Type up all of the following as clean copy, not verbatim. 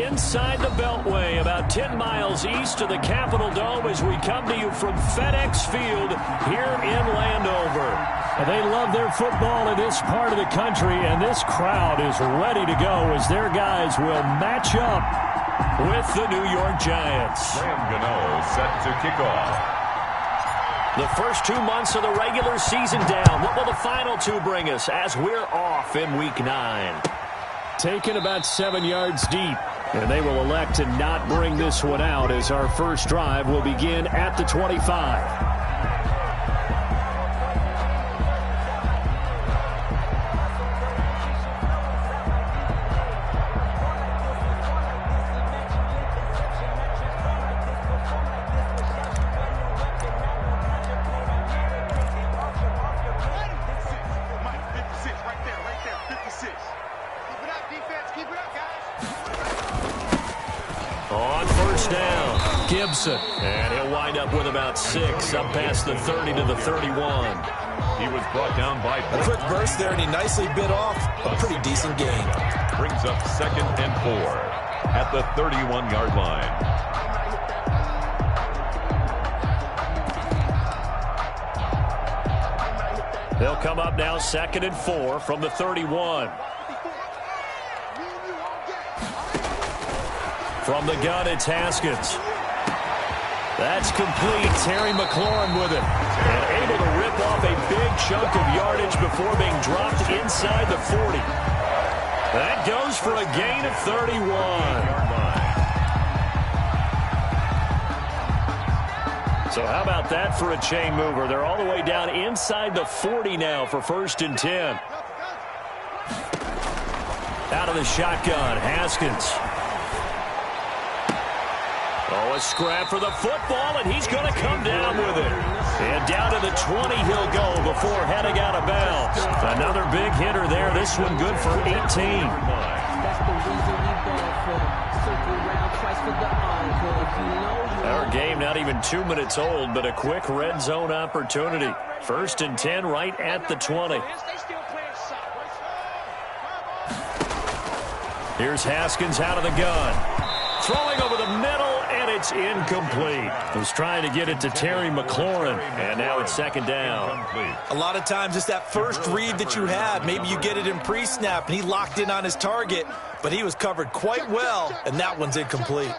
inside the Beltway, about 10 miles east of the Capitol Dome as we come to you from FedEx Field here in Landover. They love their football in this part of the country, and this crowd is ready to go as their guys will match up with the New York Giants. Graham Gano set to kick off. The first 2 months of the regular season down. What will the final two bring us as we're off in Week 9? Taken about 7 yards deep, and they will elect to not bring this one out as our first drive will begin at the 25. And he'll wind up with about 6 up past the 30 to the 31. He was brought down by a quick burst there, and he nicely bit off a pretty decent gain. Brings up 2nd and 4 at the 31-yard line. They'll come up now 2nd and 4 from the 31. From the gun, it's Haskins. That's complete. Terry McLaurin with it. And able to rip off a big chunk of yardage before being dropped inside the 40. That goes for a gain of 31. So how about that for a chain mover? They're all the way down inside the 40 now for 1st and 10. Out of the shotgun, Haskins. Oh, a scrap for the football, and he's going to come down with it. And down to the 20 he'll go before heading out of bounds. Another big hitter there. This one good for 18. Our game not even 2 minutes old, but a quick red zone opportunity. 1st and 10 right at the 20. Here's Haskins out of the gun. Throwing over the middle, and it's incomplete. Was trying to get it to Terry McLaurin, and now it's 2nd down. A lot of times it's that first read that you had. Maybe you get it in pre-snap, and he locked in on his target, but he was covered quite well, and that one's incomplete.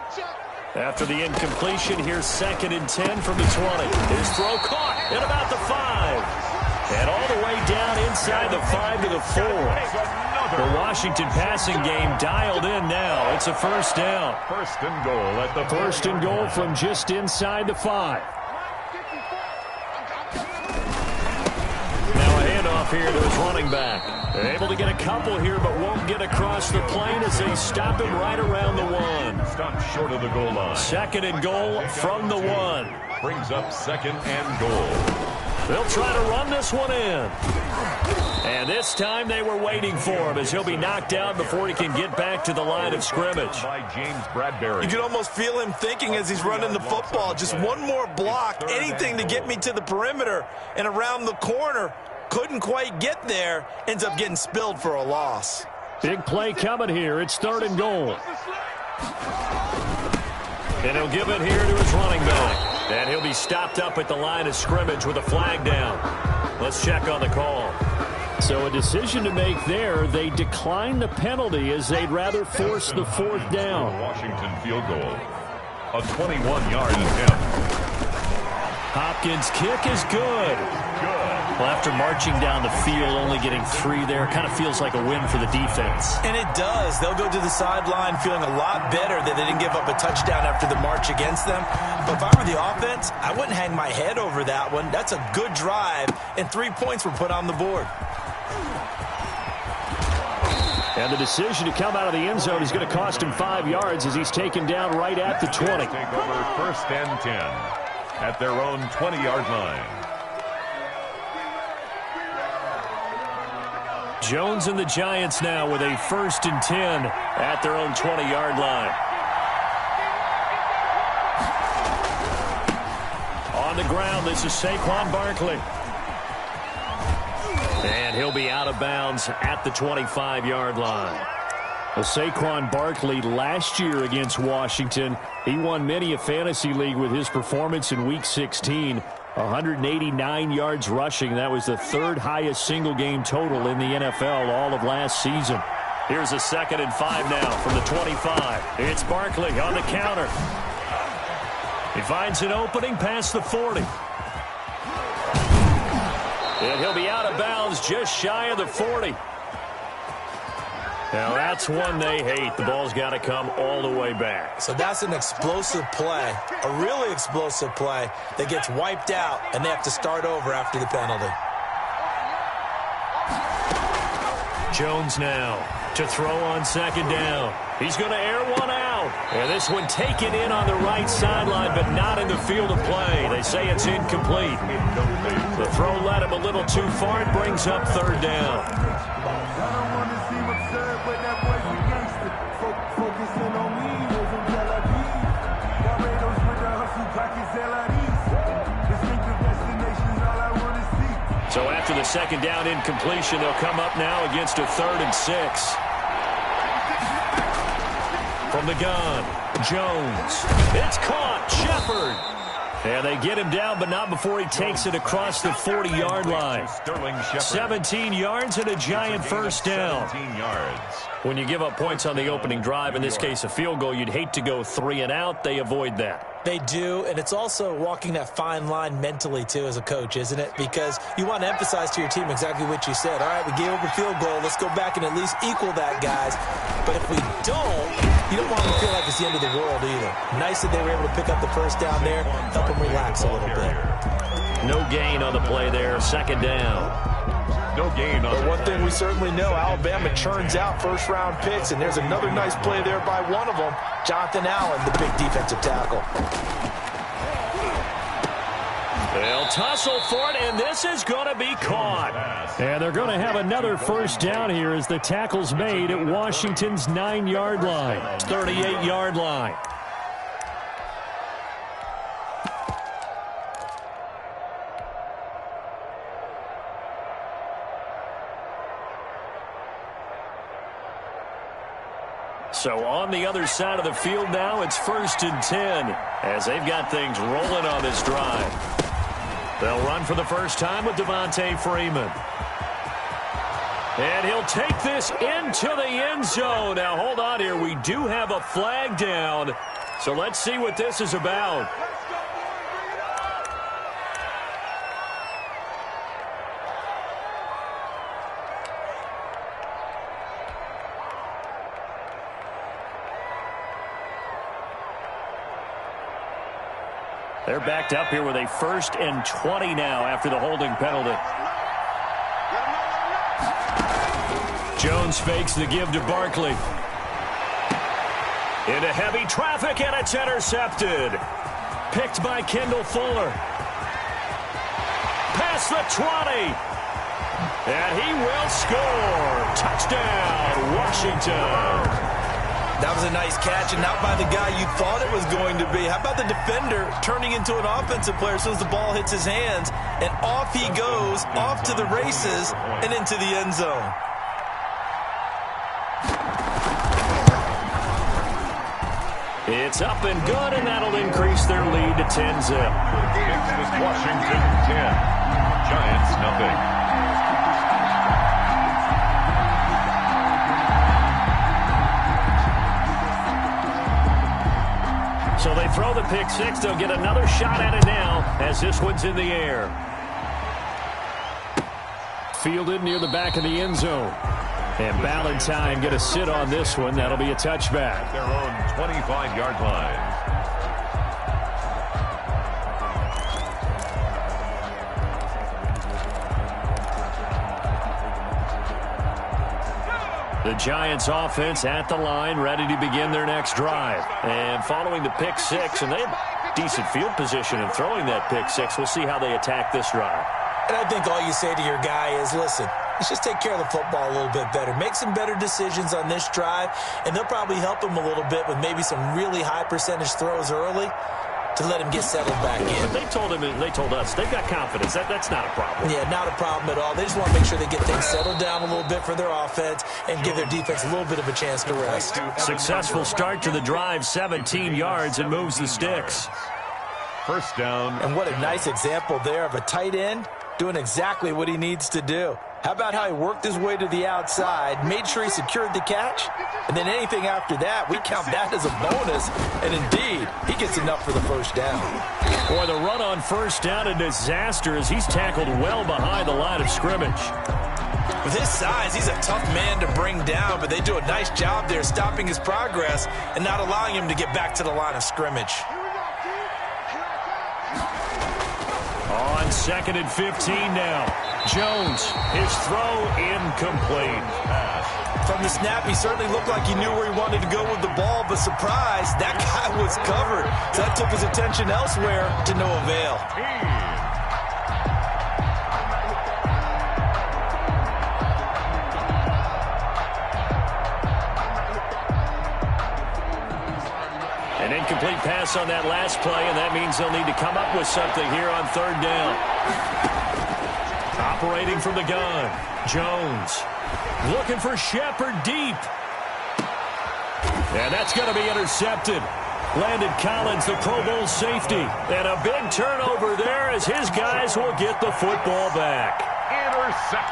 After the incompletion, here's 2nd and 10 from the 20. His throw caught at about the 5. And all the way down inside the 5 to the 4. The Washington passing game dialed in now. It's a 1st down. 1st and goal at the 1st and goal from just inside the 5. Now a handoff here to his running back. They're able to get a couple here, but won't get across the plane as they stop him right around the 1. Stopped short of the goal line. 2nd and goal from the 1. Brings up 2nd and goal. They'll try to run this one in. And this time they were waiting for him as he'll be knocked down before he can get back to the line of scrimmage. By James Bradbury. You can almost feel him thinking as he's running the football. Just one more block, anything to get me to the perimeter and around the corner. Couldn't quite get there. Ends up getting spilled for a loss. Big play coming here. It's 3rd and goal. And he'll give it here to his running back. And he'll be stopped up at the line of scrimmage with a flag down. Let's check on the call. So a decision to make there. They decline the penalty as they'd rather force the 4th down. Washington field goal. A 21-yard attempt. Hopkins' kick is good. Well, after marching down the field, only getting 3 there, kind of feels like a win for the defense. And it does. They'll go to the sideline feeling a lot better that they didn't give up a touchdown after the march against them. But if I were the offense, I wouldn't hang my head over that one. That's a good drive, and 3 points were put on the board. And the decision to come out of the end zone is going to cost him 5 yards as he's taken down right at the 20. Take over 1st and 10 at their own 20-yard line. Jones and the Giants now with a 1st and 10 at their own 20-yard line. On the ground, this is Saquon Barkley. And he'll be out of bounds at the 25-yard line. Well, Saquon Barkley last year against Washington, he won many a fantasy league with his performance in Week 16. 189 yards rushing. That was the third highest single-game total in the NFL all of last season. Here's a 2nd and 5 now from the 25. It's Barkley on the counter. He finds an opening past the 40. And he'll be out of bounds just shy of the 40. Now, that's one they hate. The ball's got to come all the way back. So that's an explosive play, a really explosive play that gets wiped out, and they have to start over after the penalty. Jones now to throw on 2nd down. He's going to air one out. And this one taken in on the right sideline, but not in the field of play. They say it's incomplete. The throw led him a little too far. It brings up 3rd down. So after the 2nd down incompletion, they'll come up now against a 3rd and 6. From the gun, Jones. It's caught. Shepard. And they get him down, but not before he takes it across the 40-yard line. 17 yards and a giant 1st down. 17 yards. When you give up points on the opening drive, in this case a field goal, you'd hate to go 3 and out. They avoid that. They do, and it's also walking that fine line mentally, too, as a coach, isn't it? Because you want to emphasize to your team exactly what you said. All right, we gave up a field goal. Let's go back and at least equal that, guys. But if we don't, you don't want them to feel like it's the end of the world either. Nice that they were able to pick up the 1st down there, help them relax a little bit. No gain on the play there, 2nd down. No gain on But one thing we certainly know, Alabama churns out first-round picks, and there's another nice play there by one of them, Jonathan Allen, the big defensive tackle. They'll tussle for it, and this is going to be caught. And they're going to have another 1st down here as the tackle's made at Washington's 9-yard line, 38-yard line. So on the other side of the field now, it's 1st and 10 as they've got things rolling on this drive. They'll run for the first time with Devontae Freeman. And he'll take this into the end zone. Now, hold on here. We do have a flag down. So let's see what this is about. They're backed up here with a 1st and 20 now after the holding penalty. Jones fakes the give to Barkley. Into heavy traffic, and it's intercepted. Picked by Kendall Fuller. Past the 20. And he will score. Touchdown, Washington. That was a nice catch, and not by the guy you thought it was going to be. How about the defender turning into an offensive player as soon as the ball hits his hands, and off he goes, off to the races, and into the end zone. It's up and good, and that'll increase their lead to 10-zip. It's Washington 10, Giants nothing. So they throw the pick 6. They'll get another shot at it now as this one's in the air. Fielded near the back of the end zone. And Ballantyne going to sit on this one. That'll be a touchback. Their own 25-yard line. The Giants offense at the line, ready to begin their next drive. And following the pick 6, and they have decent field position in throwing that pick 6. We'll see how they attack this drive. And I think all you say to your guy is, listen, let's just take care of the football a little bit better. Make some better decisions on this drive, and they'll probably help him a little bit with maybe some really high percentage throws early. to let him get settled back in. But they told us, they've got confidence. That's not a problem. Yeah, not a problem at all. They just want to make sure they get things settled down a little bit for their offense and give their defense a little bit of a chance to rest. Successful start to the drive, 17 yards, and moves the sticks. First down. And what a nice example there of a tight end doing exactly what he needs to do. How about how he worked his way to the outside, made sure he secured the catch, and then anything after that, we count that as a bonus. And indeed, he gets enough for the first down. Boy, the run on first down, a disaster as he's tackled well behind the line of scrimmage. With his size, he's a tough man to bring down, but they do a nice job there stopping his progress and not allowing him to get back to the line of scrimmage. On 2nd and 15 now. Jones, his throw incomplete. From the snap, he certainly looked like he knew where he wanted to go with the ball, but surprise, that guy was covered. So that took his attention elsewhere to no avail. An incomplete pass on that last play, and that means they'll need to come up with something here on third down. Operating from the gun, Jones looking for Shepard deep. And that's going to be intercepted. Landon Collins, the Pro Bowl safety. And a big turnover there as his guys will get the football back.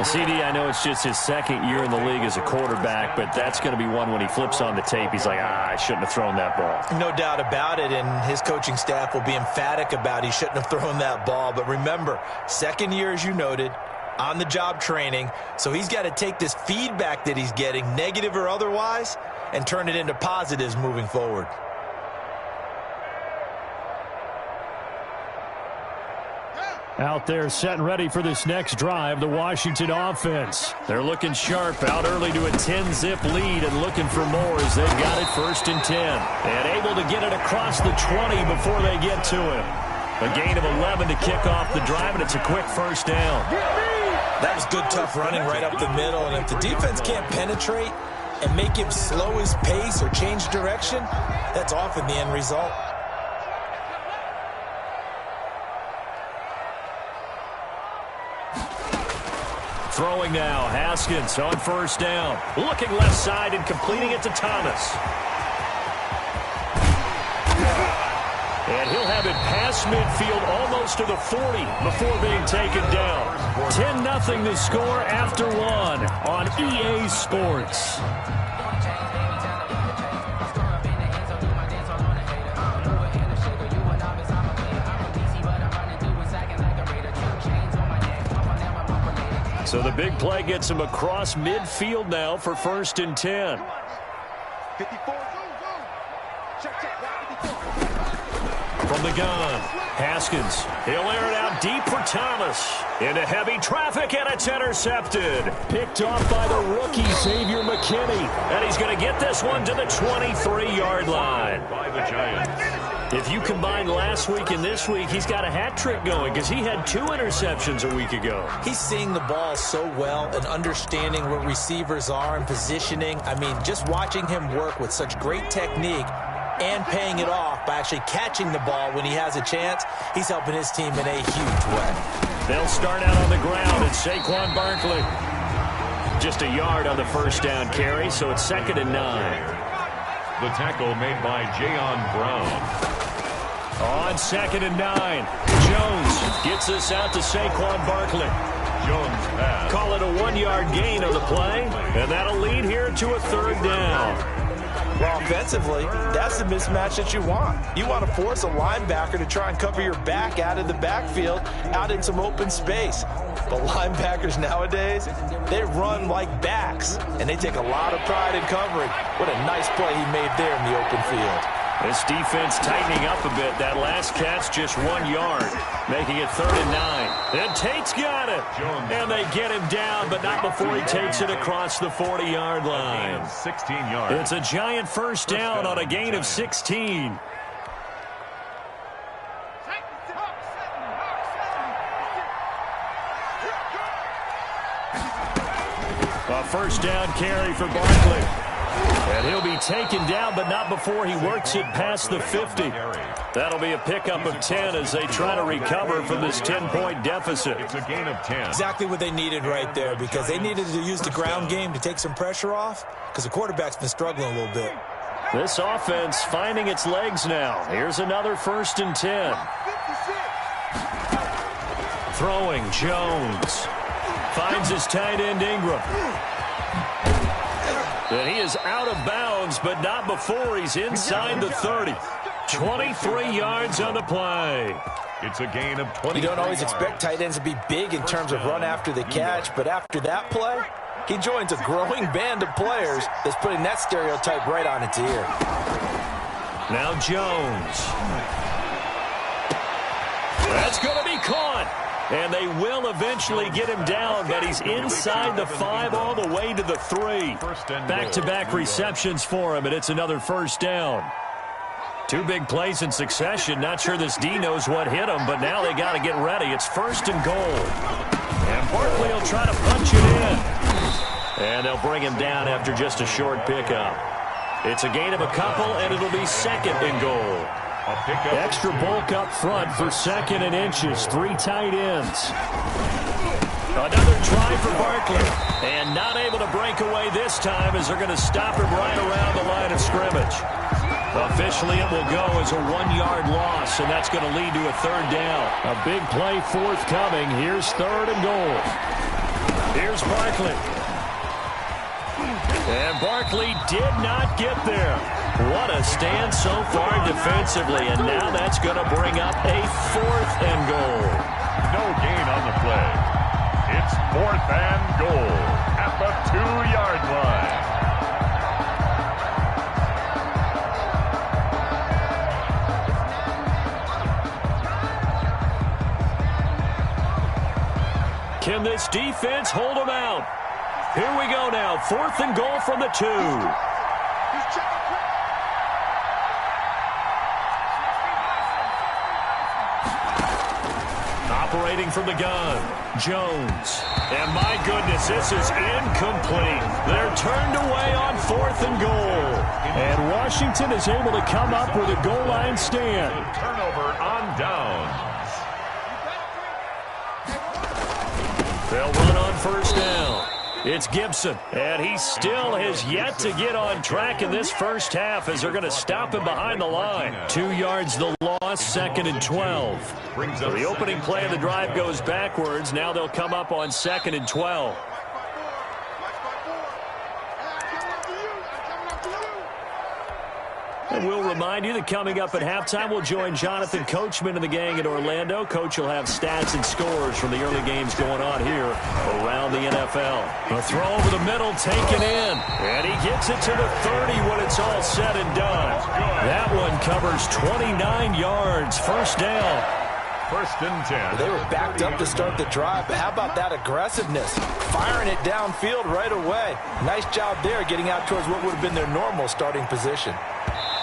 CD, I know it's just his second year in the league as a quarterback, but that's going to be one when he flips on the tape. He's like, I shouldn't have thrown that ball. No doubt about it, and his coaching staff will be emphatic about he shouldn't have thrown that ball. But remember, second year, as you noted, on-the-job training, so he's got to take this feedback that he's getting, negative or otherwise, and turn it into positives moving forward. Out there set and ready for this next drive, the Washington offense. They're looking sharp, out early to a 10-zip lead and looking for more as they've got it 1st and 10. And able to get it across the 20 before they get to him. A gain of 11 to kick off the drive, and it's a quick first down. That was good, tough running right up the middle, and if the defense can't penetrate and make him slow his pace or change direction, that's often the end result. Throwing now, Haskins on first down. Looking left side and completing it to Thomas. And he'll have it past midfield almost to the 40 before being taken down. 10-0 the score after one on EA Sports. So the big play gets him across midfield now for 1st and 10. From the gun, Haskins. He'll air it out deep for Thomas. Into heavy traffic, and it's intercepted. Picked off by the rookie, Xavier McKinney. And he's going to get this one to the 23-yard line. By the Giants. If you combine last week and this week, he's got a hat trick going because he had 2 interceptions a week ago. He's seeing the ball so well and understanding where receivers are and positioning. I mean, just watching him work with such great technique and paying it off by actually catching the ball when he has a chance, he's helping his team in a huge way. They'll start out on the ground. It's Saquon Barkley. Just a yard on the first down carry, so it's 2nd and 9. The tackle made by Jayon Brown. On 2nd and 9, Jones gets us out to Saquon Barkley. Jones pass. Call it a 1-yard gain on the play, and that'll lead here to a 3rd down. Well, offensively, that's the mismatch that you want. You want to force a linebacker to try and cover your back out of the backfield, out in some open space. But linebackers nowadays, they run like backs, and they take a lot of pride in covering. What a nice play he made there in the open field. This defense tightening up a bit. That last catch just 1 yard, making it 3rd and 9. And Tate's got it. And they get him down, but not before he takes it across the 40-yard line. 16 yards. It's a giant first down on a gain of 16. A first down carry for Barkley. And he'll be taken down, but not before he works it past the 50. That'll be a pickup of 10 as they try to recover from this 10-point deficit. It's a gain of 10. Exactly what they needed right there, because they needed to use the ground game to take some pressure off, because the quarterback's been struggling a little bit. This offense finding its legs now. Here's another 1st and 10. Throwing, Jones. Finds his tight end, Ingram. And he is out of bounds, but not before he's inside the 30. 23 yards on the play. It's a gain of 20. You don't always expect tight ends to be big in terms of run after the catch, but after that play, he joins a growing band of players that's putting that stereotype right on its ear. Now Jones. That's going to be caught. And they will eventually get him down, but he's inside the 5 all the way to the 3. Back-to-back receptions for him, and it's another 1st down. 2 big plays in succession. Not sure this D knows what hit him, but now they got to get ready. It's 1st and goal. And Barkley will try to punch it in. And they'll bring him down after just a short pickup. It's a gain of a couple, and it'll be 2nd and goal. Extra bulk up front for 2nd and inches. 3 tight ends. Another try for Barkley. And not able to break away this time as they're going to stop him right around the line of scrimmage. Officially, it will go as a 1-yard loss, and that's going to lead to a 3rd down. A big play forthcoming. Here's 3rd and goal. Here's Barkley. And Barkley did not get there. What a stand so far defensively, and now that's going to bring up a 4th and goal. No gain on the play. It's 4th and goal at the 2-yard line. Can this defense hold them out? Here we go now. 4th and goal from the 2. Operating from the gun, Jones. And my goodness, this is incomplete. They're turned away on 4th and goal. And Washington is able to come up with a goal line stand. Turnover on downs. They'll run on 1st down. It's Gibson, and he still has yet to get on track in this first half as they're going to stop him behind the line. 2 yards the loss, 2nd and 12. So the opening play of the drive goes backwards. Now they'll come up on 2nd and 12. And we'll remind you that coming up at halftime, we'll join Jonathan Coachman and the gang in Orlando. Coach will have stats and scores from the early games going on here around the NFL. A throw over the middle taken in. And he gets it to the 30 when it's all said and done. That one covers 29 yards. 1st down. 1st and 10. They were backed up to start the drive, but how about that aggressiveness? Firing it downfield right away. Nice job there getting out towards what would have been their normal starting position.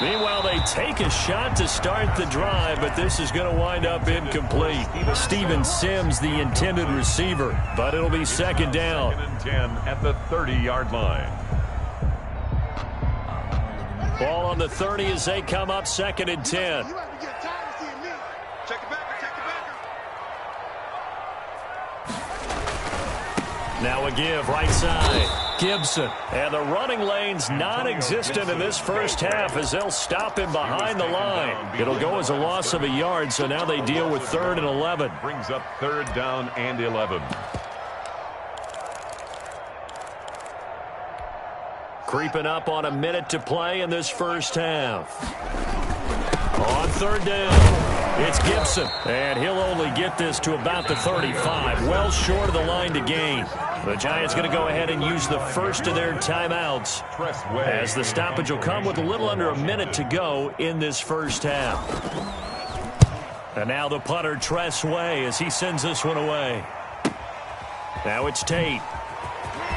Meanwhile, they take a shot to start the drive, but this is going to wind up incomplete. Steven Sims, the intended receiver, but it'll be 2nd down. 2nd and 10 at the 30-yard line. Ball on the 30 as they come up 2nd and 10. Now a give right side. Gibson. And the running lane's non-existent in this first half as they'll stop him behind the line. It'll go as a loss of a yard, so now they deal with 3rd and 11. Brings up 3rd down and 11. Creeping up on a minute to play in this first half. On 3rd down, it's Gibson. And he'll only get this to about the 35. Well short of the line to gain. The Giants going to go ahead and use the first of their timeouts as the stoppage will come with a little under a minute to go in this first half. And now the punter, Tress Way, as he sends this one away. Now it's Tate.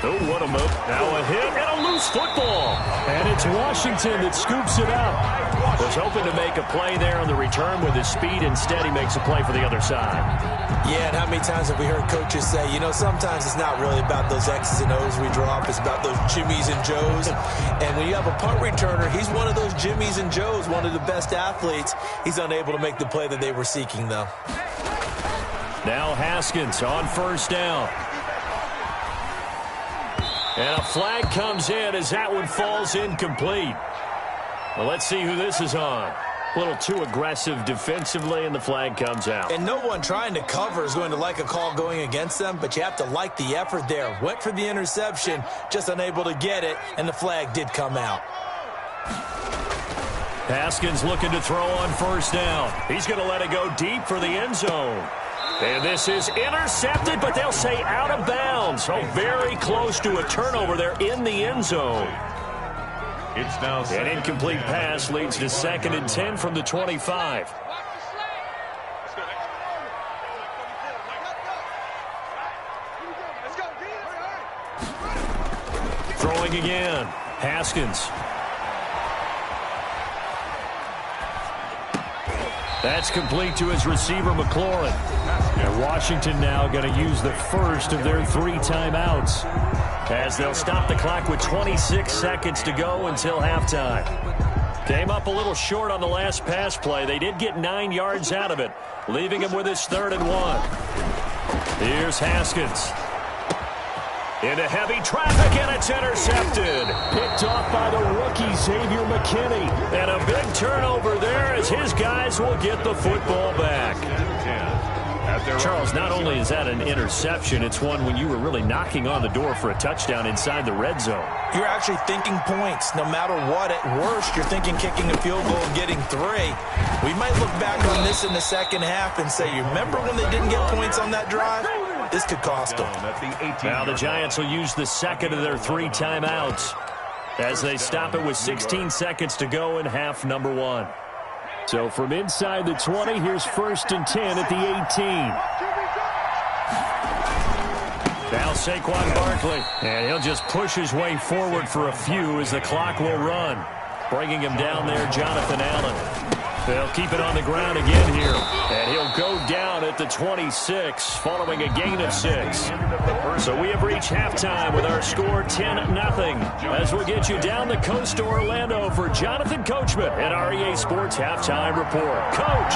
Oh, what a move. Now a hit and a loose football. And it's Washington that scoops it up. The was hoping to make a play there on the return with his speed. Instead, he makes a play for the other side. Yeah, and how many times have we heard coaches say, you know, sometimes it's not really about those X's and O's we draw up. It's about those Jimmies and Joes. And when you have a punt returner, he's one of those Jimmies and Joes, one of the best athletes. He's unable to make the play that they were seeking, though. Now Haskins on first down. And a flag comes in as that one falls incomplete. Well, let's see who this is on. A little too aggressive defensively, and the flag comes out. And no one trying to cover is going to like a call going against them, but you have to like the effort there. Went for the interception, just unable to get it, and the flag did come out. Haskins looking to throw on first down. He's going to let it go deep for the end zone. And this is intercepted, but they'll say out of bounds. So very close to a turnover there in the end zone. It's now an incomplete pass leads to 2nd and 10 from the 25. Throwing again. Haskins. That's complete to his receiver, McLaurin. And Washington now going to use the first of their 3 timeouts, as they'll stop the clock with 26 seconds to go until halftime. Came up a little short on the last pass play. They did get 9 yards out of it, leaving him with his 3rd and 1. Here's Haskins. Into heavy traffic, and it's intercepted. Picked off by the rookie, Xavier McKinney. And a big turnover there as his guys will get the football back. Charles, not only is that an interception, it's one when you were really knocking on the door for a touchdown inside the red zone. You're actually thinking points. No matter what, at worst, you're thinking kicking a field goal and getting 3. We might look back on this in the second half and say, you remember when they didn't get points on that drive? This could cost them. Now the Giants will use the 2nd of their 3 timeouts as they stop it with 16 seconds to go in half number 1. So from inside the 20, here's 1st and 10 at the 18. Now Saquon Barkley, and he'll just push his way forward for a few as the clock will run. Bringing him down there, Jonathan Allen. They'll keep it on the ground again here. And he'll go down at the 26 following a gain of 6. So we have reached halftime with our score 10-0. As we'll get you down the coast to Orlando for Jonathan Coachman at REA Sports Halftime Report. Coach!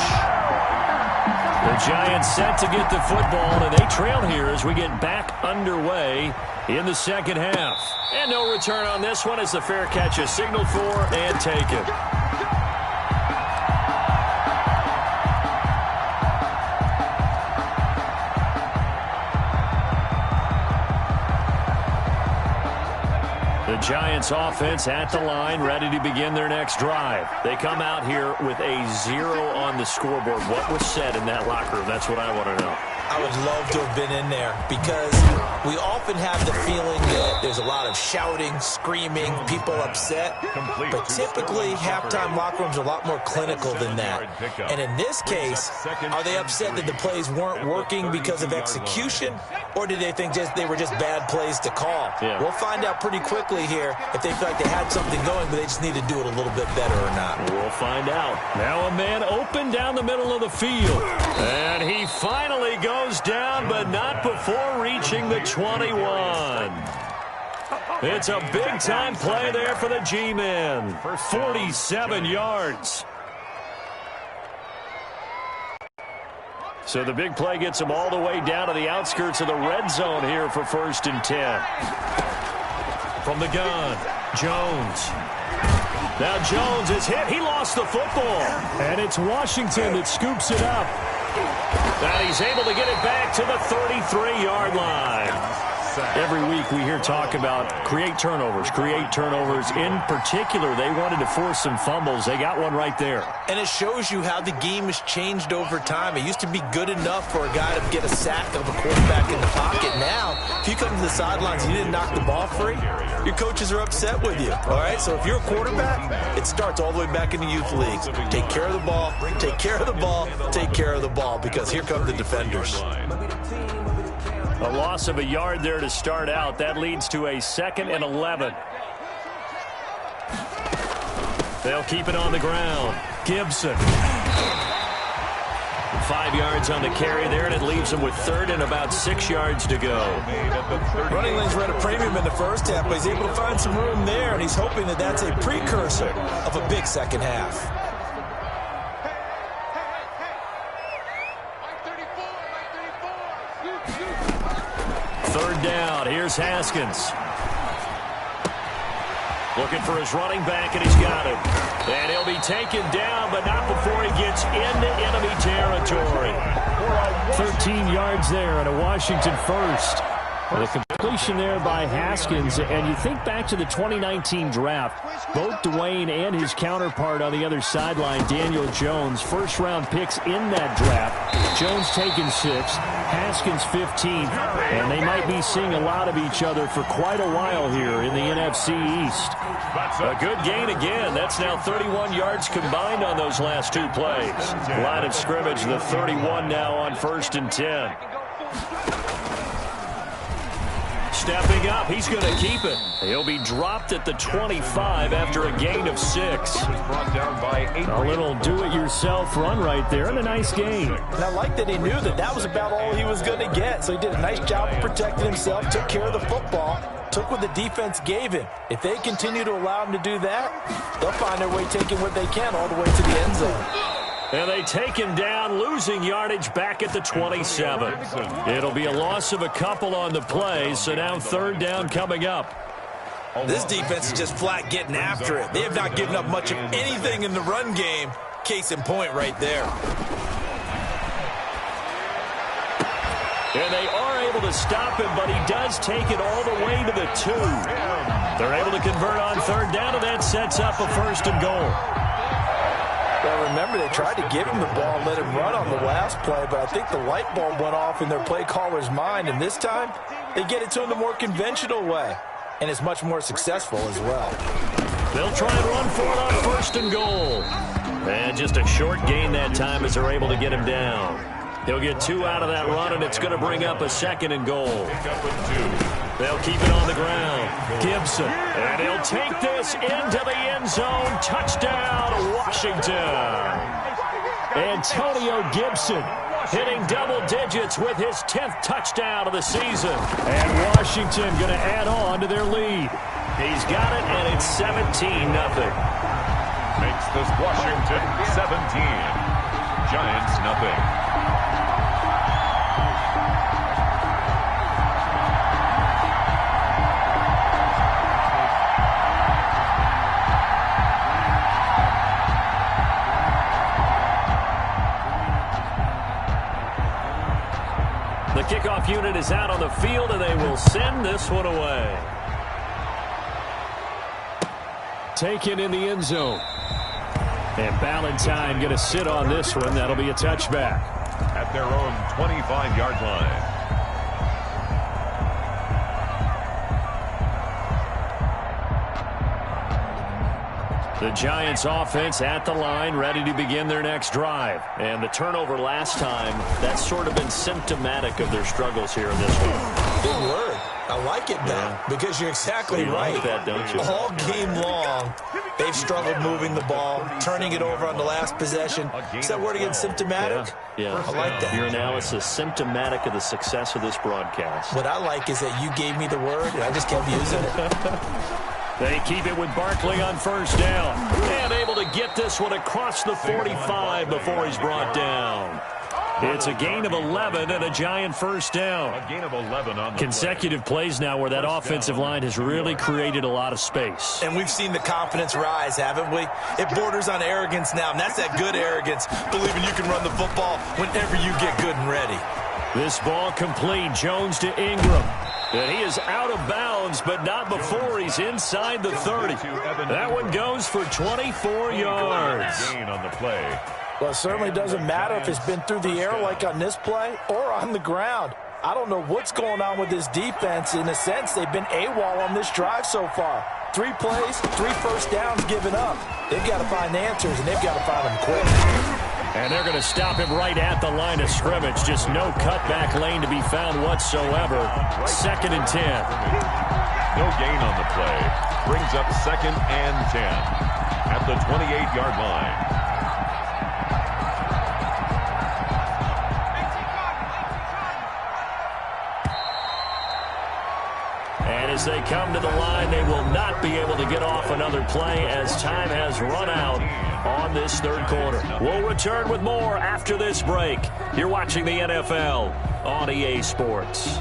The Giants set to get the football, and they trail here as we get back underway in the second half. And no return on this one as the fair catch is signaled for and taken. The Giants offense at the line, ready to begin their next drive. They come out here with a 0 on the scoreboard. What was said in that locker room? That's what I want to know. I would love to have been in there because we often have the feeling that there's a lot of shouting, screaming, people upset. But typically, halftime locker rooms are a lot more clinical than that. And in this case, are they upset that the plays weren't working because of execution? Or did they think they were just bad plays to call? Yeah. We'll find out pretty quickly here if they feel like they had something going, but they just need to do it a little bit better or not. We'll find out. Now a man open down the middle of the field. And he finally goes down, but not before reaching the 21. It's a big-time play there for the G-men. 47 yards. So the big play gets him all the way down to the outskirts of the red zone here for 1st and 10. From the gun, Jones. Now Jones is hit. He lost the football. And it's Washington that scoops it up. And he's able to get it back to the 33-yard line. Every week we hear talk about create turnovers. In particular, they wanted to force some fumbles. They got one right there. And it shows you how the game has changed over time. It used to be good enough for a guy to get a sack of a quarterback in the pocket. Now, if you come to the sidelines and you didn't knock the ball free, your coaches are upset with you. All right? So if you're a quarterback, it starts all the way back in the youth leagues. Take care of the ball, take care of the ball, take care of the ball, because here come the defenders. A loss of a yard there to start out. That leads to a 2nd and 11. They'll keep it on the ground. Gibson. 5 yards on the carry there, and it leaves them with third and about 6 yards to go. Running lanes were at a premium in the first half, but he's able to find some room there, and he's hoping that that's a precursor of a big second half. Third down. Here's Haskins. Looking for his running back, and he's got him. And he'll be taken down, but not before he gets into enemy territory. 13 yards there and a Washington first. The completion there by Haskins, and you think back to the 2019 draft, both Dwayne and his counterpart on the other sideline, Daniel Jones, first-round picks in that draft. Jones taking 6, Haskins 15, and they might be seeing a lot of each other for quite a while here in the NFC East. A good gain again. That's now 31 yards combined on those last 2 plays. Line of scrimmage, the 31 now on 1st and 10. Stepping up, he's going to keep it. He'll be dropped at the 25 after a gain of 6. A little do-it-yourself run right there, and a nice gain. And I like that he knew that that was about all he was going to get, so he did a nice job of protecting himself, took care of the football, took what the defense gave him. If they continue to allow him to do that, they'll find their way taking what they can all the way to the end zone. And they take him down, losing yardage back at the 27. It'll be a loss of a couple on the play, so now 3rd down coming up. This defense is just flat getting after it. They have not given up much of anything in the run game. Case in point right there. And they are able to stop him, but he does take it all the way to the 2. They're able to convert on 3rd down, and that sets up a 1st and goal. Well, remember, they tried to give him the ball and let him run on the last play, but I think the light bulb went off in their play caller's mind, and this time they get it to him the more conventional way, and it's much more successful as well. They'll try and run for it on 1st and goal. And just a short gain that time as they're able to get him down. He'll get 2 out of that run, and it's going to bring up a 2nd and goal. They'll keep it on the ground. Gibson. And he'll take this into the end zone. Touchdown, Washington. Antonio Gibson hitting double digits with his 10th touchdown of the season. And Washington going to add on to their lead. He's got it, and it's 17-0. Makes this Washington 17. Giants nothing. The kickoff unit is out on the field, and they will send this one away. Taken in the end zone. And Ballantyne going to sit on this one. That'll be a touchback. At their own 25-yard line. The Giants offense at the line, ready to begin their next drive. And the turnover last time, that's sort of been symptomatic of their struggles here in this one. Big word. I like it now, because you're exactly right. Like that, don't you? All game long, they've struggled moving the ball, turning it over on the last possession. Is that word again, symptomatic? Yeah. I like that. Your analysis, symptomatic of the success of this broadcast. What I like is that you gave me the word, and I just kept using it. They keep it with Barkley on 1st down. And able to get this one across the 45 before he's brought down. It's a gain of 11 and a Giant 1st down. A gain of 11 on the consecutive plays now where that offensive line has really created a lot of space. And we've seen the confidence rise, haven't we? It borders on arrogance now, and that's that good arrogance, believing you can run the football whenever you get good and ready. This ball complete. Jones to Ingram. And he is out of bounds, but not before he's inside the 30. That one goes for 24 yards. Gain on the play. Well, it certainly doesn't matter if it's been through the air like on this play or on the ground. I don't know what's going on with this defense. In a sense, they've been AWOL on this drive so far. 3 plays, 3 first downs given up. They've got to find answers, and they've got to find them quick. And they're going to stop him right at the line of scrimmage. Just no cutback lane to be found whatsoever. 2nd and 10. No gain on the play. Brings up 2nd and 10. At the 28-yard line. And as they come to the line, they will not be able to get off another play as time has run out on this third quarter. We'll return with more after this break. You're watching the NFL on EA Sports.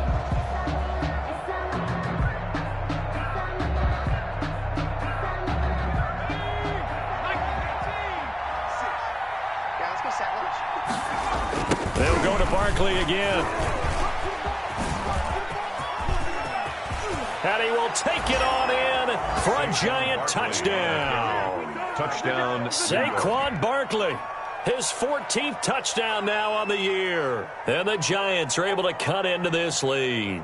They'll go to Barkley again. And he will take it on in for a giant touchdown. Touchdown. Saquon Barkley. His 14th touchdown now on the year. And the Giants are able to cut into this lead.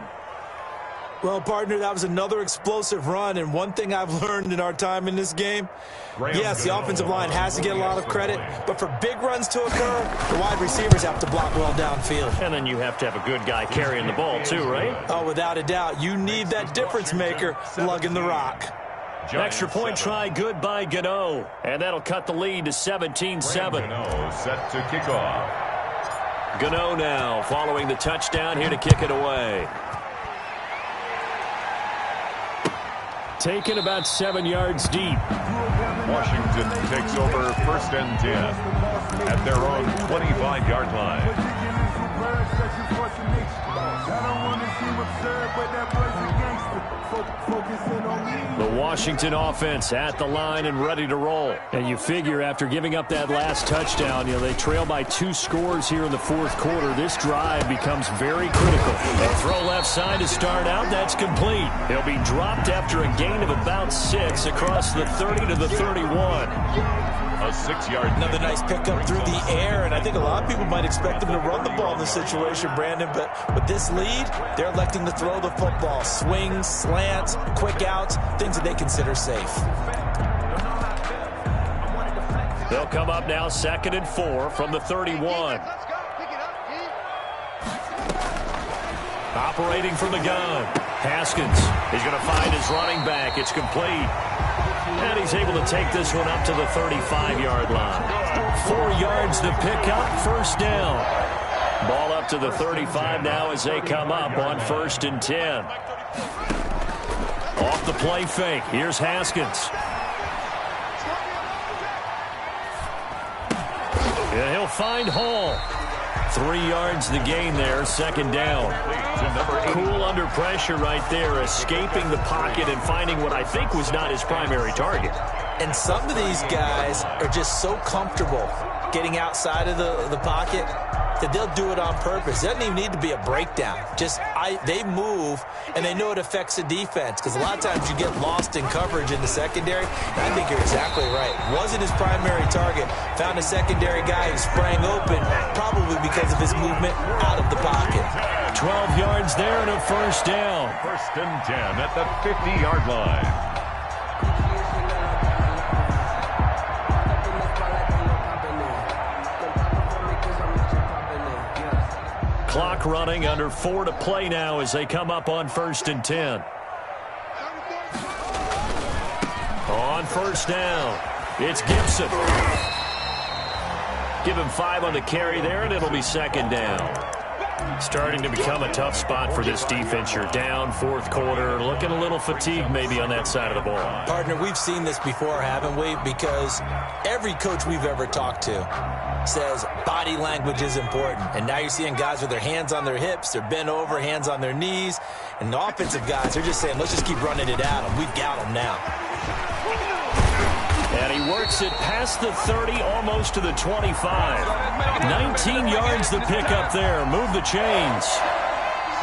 Well, partner, that was another explosive run, and one thing I've learned in our time in this game, yes, the offensive line has to get a lot of credit, but for big runs to occur, the wide receivers have to block well downfield. And then you have to have a good guy carrying the ball too, right? Oh, without a doubt. You need that difference maker lugging the rock. Extra point try good by Gano, and that'll cut the lead to 17-7. Gano set to kick off. Gano now following the touchdown here to kick it away. Taken about 7 yards deep. Washington takes over 1st and 10 at their own 25-yard line. The Washington offense at the line and ready to roll. And you figure after giving up that last touchdown, they trail by 2 scores here in the fourth quarter. This drive becomes very critical. A throw left side to start out. That's complete. He'll be dropped after a gain of about 6 across the 30 to the 31. A 6-yard. Another nice pickup through the air, and I think a lot of people might expect them to run the ball in this situation, Brandon, but with this lead, they're electing to throw the football. Swings, slants, quick outs, things that they consider safe. They'll come up now 2nd and 4 from the 31. Operating from the gun. Haskins is going to find his running back. It's complete. And he's able to take this one up to the 35-yard line. 4 yards to pick up, 1st down. Ball up to the 35 now as they come up on 1st and 10. Off the play fake. Here's Haskins. And he'll find Hall. 3 yards the gain there, 2nd down. Cool under pressure right there, escaping the pocket and finding what I think was not his primary target. And some of these guys are just so comfortable getting outside of the pocket that they'll do it on purpose. It doesn't even need to be a breakdown. They move, and they know it affects the defense, because a lot of times you get lost in coverage in the secondary. And I think you're exactly right. Wasn't his primary target. Found a secondary guy who sprang open, probably because of his movement out of the pocket. 12 yards there and a 1st down. 1st and 10 at the 50-yard line. Clock running, under 4 to play now as they come up on 1st and 10. On 1st down, it's Gibson. Give him 5 on the carry there, and it'll be 2nd down. Starting to become a tough spot for this defense. You're down 4th quarter, looking a little fatigued maybe on that side of the ball. Partner, we've seen this before, haven't we? Because every coach we've ever talked to says body language is important. And now you're seeing guys with their hands on their hips, they're bent over, hands on their knees. And the offensive guys, they're just saying, let's just keep running it at them. We've got them now. And he works it past the 30, almost to the 25. 19 yards to pick up there. Move the chains.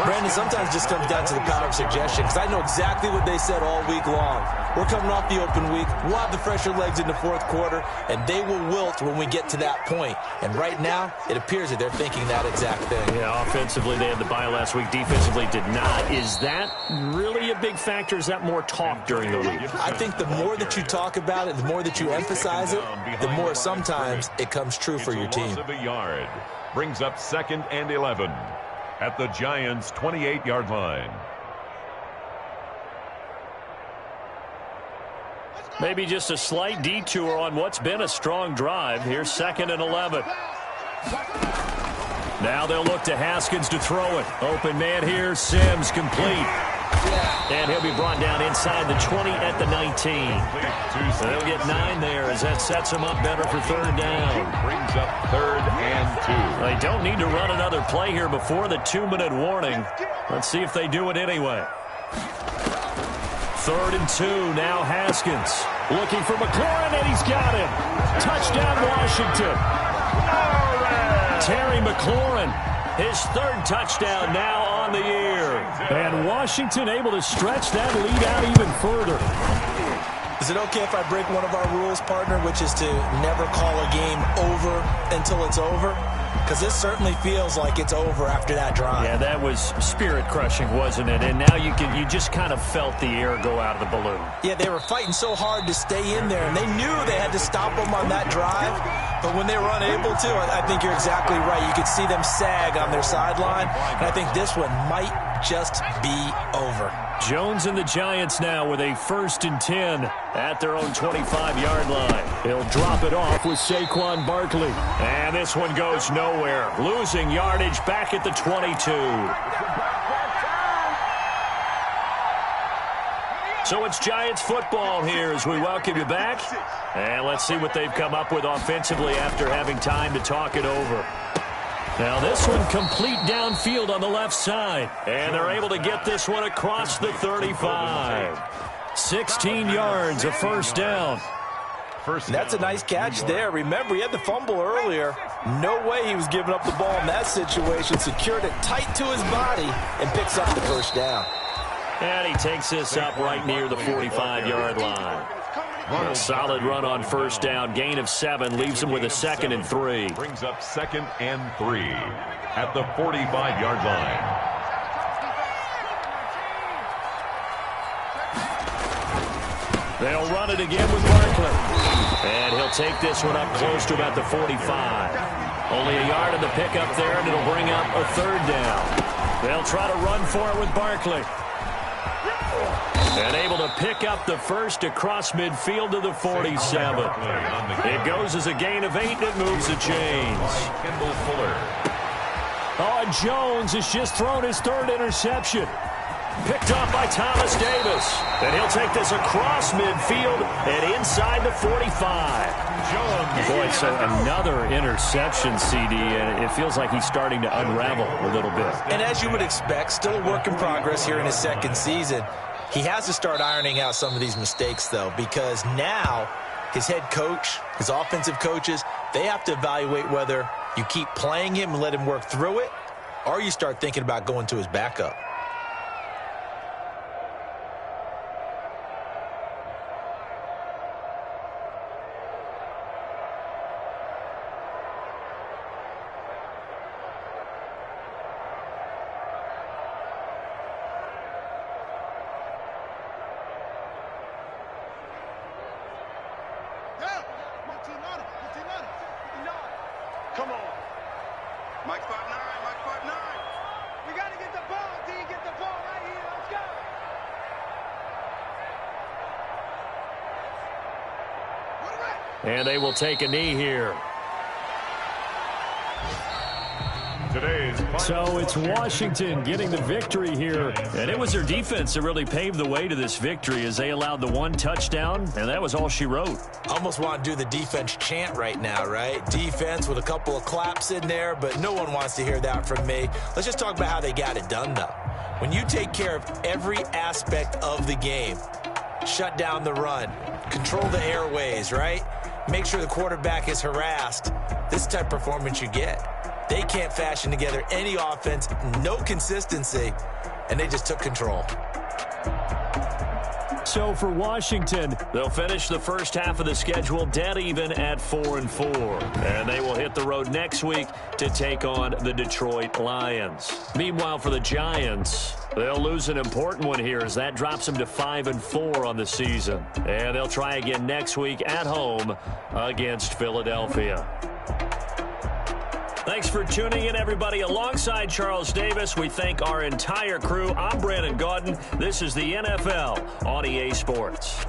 Brandon, sometimes it just comes down to the power of suggestion, because I know exactly what they said all week long. We're coming off the open week. We'll have the fresher legs in the 4th quarter, and they will wilt when we get to that point. And right now, it appears that they're thinking that exact thing. Yeah, offensively, they had the bye last week. Defensively, did not. Is that really a big factor? Is that more talk during the week? I think the more that you talk about it, the more that you emphasize it, the more sometimes it comes true for your team. Of a yard. Brings up 2nd and 11 at the Giants' 28-yard line. Maybe just a slight detour on what's been a strong drive. Here's 2nd and 11. Now they'll look to Haskins to throw it. Open man here. Sims complete. And he'll be brought down inside the 20 at the 19. They'll get 9 there as that sets them up better for 3rd down. Brings up 3rd and 2. They don't need to run another play here before the 2-minute warning. Let's see if they do it anyway. 3rd and 2. Now Haskins looking for McLaurin, and he's got him. Touchdown, Washington. Terry McLaurin, his 3rd touchdown now on the year. And Washington able to stretch that lead out even further. Is it okay if I break one of our rules, partner, which is to never call a game over until it's over? Because this certainly feels like it's over after that drive. Yeah, that was spirit-crushing, wasn't it? And now you just kind of felt the air go out of the balloon. Yeah, they were fighting so hard to stay in there, and they knew they had to stop them on that drive. But when they were unable to, I think you're exactly right. You could see them sag on their sideline, and I think this one might just be over. Jones and the Giants now with a 1st and 10 at their own 25-yard line. He'll drop it off with Saquon Barkley. And this one goes nowhere. Losing yardage back at the 22. So it's Giants football here as we welcome you back. And let's see what they've come up with offensively after having time to talk it over. Now this one complete downfield on the left side. And they're able to get this one across the 35. 16 yards, a 1st down. That's a nice catch there. Remember, he had the fumble earlier. No way he was giving up the ball in that situation. Secured it tight to his body and picks up the 1st down. And he takes this up right near the 45-yard line. A solid run on 1st down. Gain of 7 leaves him with a 2nd and 3. Brings up 2nd and 3 at the 45-yard line. They'll run it again with Barkley. And he'll take this one up close to about the 45. Only a yard of the pickup there, and it'll bring up a 3rd down. They'll try to run for it with Barkley. And able to pick up the 1st across midfield to the 47. It goes as a gain of 8, and it moves the chains. Kendall Fuller. Oh, and Jones has just thrown his 3rd interception. Picked off by Thomas Davis. And he'll take this across midfield and inside the 45. Boy, so another interception, CD, and it feels like he's starting to unravel a little bit. And as you would expect, still a work in progress here in his 2nd season. He has to start ironing out some of these mistakes, though, because now his head coach, his offensive coaches, they have to evaluate whether you keep playing him and let him work through it, or you start thinking about going to his backup. Come on. Mike 5'9", Mike 5'9". We got to get the ball, D. Get the ball right here. Let's go. And they will take a knee here. So it's Washington getting the victory here. And it was their defense that really paved the way to this victory as they allowed the 1 touchdown, and that was all she wrote. Almost want to do the defense chant right now, right? Defense with a couple of claps in there, but no one wants to hear that from me. Let's just talk about how they got it done, though. When you take care of every aspect of the game, shut down the run, control the airways, right? Make sure the quarterback is harassed. This type of performance you get. They can't fashion together any offense, no consistency, and they just took control. So for Washington, they'll finish the first half of the schedule dead even at 4-4. And they will hit the road next week to take on the Detroit Lions. Meanwhile, for the Giants, they'll lose an important one here as that drops them to 5-4 on the season. And they'll try again next week at home against Philadelphia. Thanks for tuning in, everybody. Alongside Charles Davis, we thank our entire crew. I'm Brandon Gaudin. This is the NFL on EA Sports.